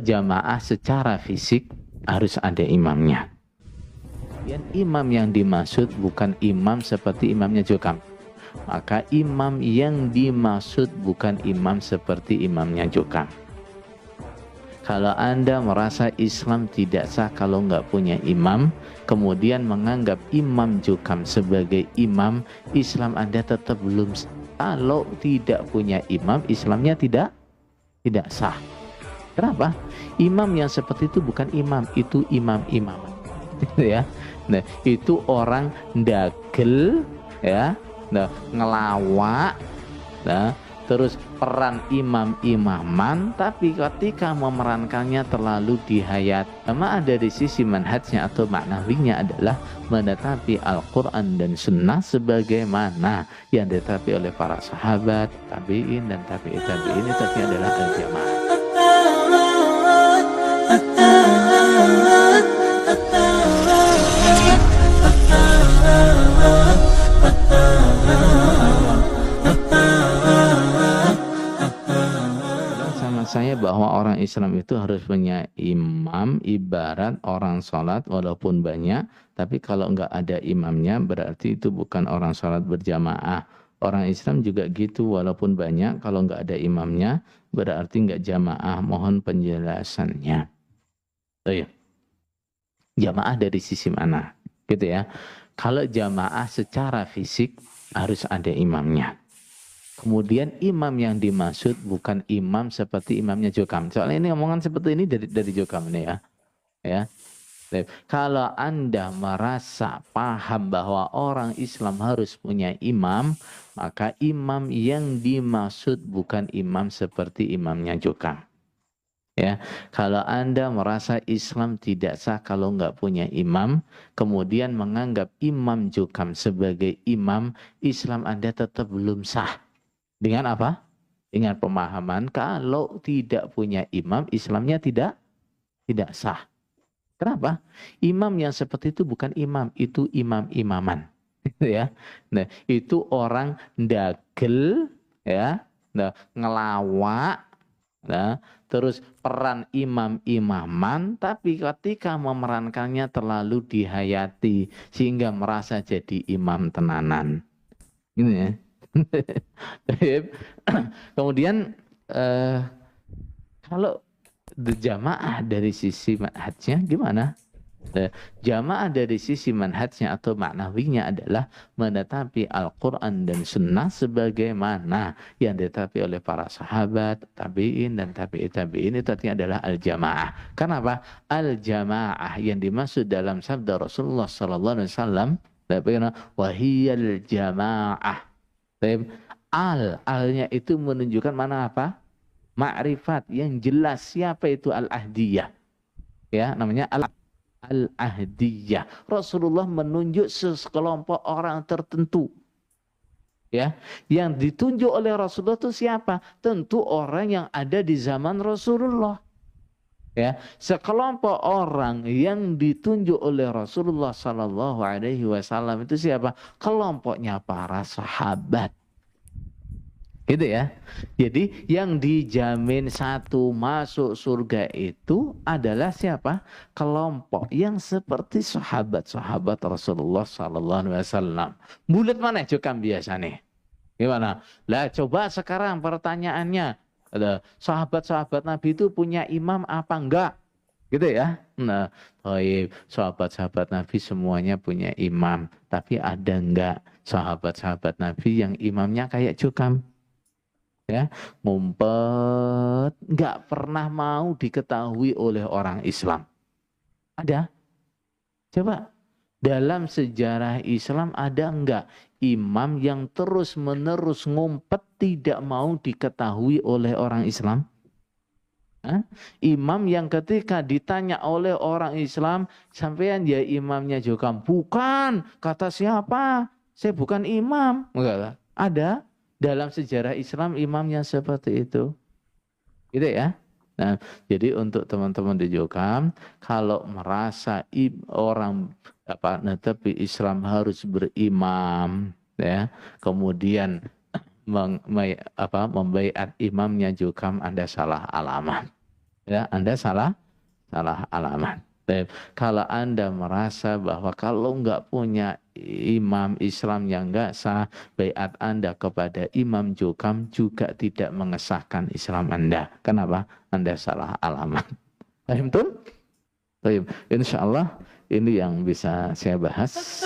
jamaah secara fisik harus ada imamnya. Dan imam yang dimaksud bukan imam seperti imamnya Jokam. Maka imam yang dimaksud bukan imam seperti imamnya Jokam. Kalau Anda merasa Islam tidak sah kalau nggak punya imam, kemudian menganggap imam Jokam sebagai imam, Islam Anda tetap belum sah. Kalau tidak punya imam, Islamnya tidak sah. Kenapa? Imam yang seperti itu bukan imam, itu imam-imam. Ya. Nah, itu orang dagel, ya, nah, ngelawak, nah, terus peran imam-imaman, tapi ketika memerankannya terlalu dihayat. Sama ada di sisi manhajnya atau maknawinya adalah menetapi Al-Quran dan Sunnah sebagaimana yang ditetapi oleh para sahabat, tabi'in dan tabi'in itu adalah al-jamaah. Saya bahwa orang Islam itu harus punya imam, ibarat orang sholat walaupun banyak, tapi kalau nggak ada imamnya berarti itu bukan orang sholat berjamaah. Orang Islam juga gitu, walaupun banyak, kalau nggak ada imamnya berarti nggak jamaah. Mohon penjelasannya. Oh iya. Jamaah dari sisi mana? Gitu ya. Kalau jamaah secara fisik harus ada imamnya. Kemudian imam yang dimaksud bukan imam seperti imamnya Jokam. Soalnya ini omongan seperti ini dari Jokam ini ya. Ya. Kalau Anda merasa paham bahwa orang Islam harus punya imam, maka imam yang dimaksud bukan imam seperti imamnya Jokam. Ya, kalau Anda merasa Islam tidak sah kalau nggak punya imam, kemudian menganggap imam Jokam sebagai imam, Islam Anda tetap belum sah. Dengan apa? Dengan pemahaman kalau tidak punya imam, Islamnya tidak sah. Kenapa? Imam yang seperti itu bukan imam, itu imam-imaman. Ya. Nah, itu orang dagel, ya, nah, ngelawak, nah, terus peran imam-imaman, tapi ketika memerankannya terlalu dihayati sehingga merasa jadi imam tenanan. Ini ya. Kemudian kalau jamaah dari sisi manhajnya gimana? Jamaah dari sisi manhajnya atau maknawinya adalah menetapi Al-Quran dan Sunnah sebagaimana yang ditetapi oleh para sahabat, tabi'in dan tabi'in itu artinya adalah al-jamaah. Kenapa? Al-jamaah yang dimaksud dalam sabda Rasulullah SAW, wahiyal jamaah. Al-nya itu menunjukkan mana apa? Ma'rifat yang jelas. Siapa itu al-ahdiyah? Ya, namanya al-ahdiyah. Rasulullah menunjuk sekelompok orang tertentu. Ya, yang ditunjuk oleh Rasulullah itu siapa? Tentu orang yang ada di zaman Rasulullah. Ya, sekelompok orang yang ditunjuk oleh Rasulullah SAW itu siapa? Kelompoknya para sahabat. Gitu ya. Jadi yang dijamin satu masuk surga itu adalah siapa? Kelompok yang seperti sahabat-sahabat Rasulullah SAW. Bulat mana Jokam biasa nih? Gimana? Lah coba sekarang pertanyaannya, sahabat-sahabat Nabi itu punya imam apa enggak? Gitu ya. Nah, sahabat-sahabat Nabi semuanya punya imam, tapi ada enggak sahabat-sahabat Nabi yang imamnya kayak Jokam? Ya, ngumpet, nggak pernah mau diketahui oleh orang Islam. Ada? Coba, dalam sejarah Islam ada enggak imam yang terus-menerus ngumpet tidak mau diketahui oleh orang Islam? Hah? Imam yang ketika ditanya oleh orang Islam, sampean ya imamnya Jokam? Bukan, kata siapa? Saya bukan imam. Enggak, ada. Dalam sejarah Islam imam yang seperti itu. Gitu ya. Nah, jadi untuk teman-teman di Jokam, kalau merasa orang tapi Islam harus berimam, ya, kemudian membaiat imamnya Jokam, Anda salah alamat. Ya, Anda salah alamat. Baik. Kalau Anda merasa bahwa kalau nggak punya imam Islam yang nggak sah, baiat Anda kepada imam jukam juga tidak mengesahkan Islam Anda. Kenapa? Anda salah alamat. Paham tuh? Baik. Insya Allah ini yang bisa saya bahas.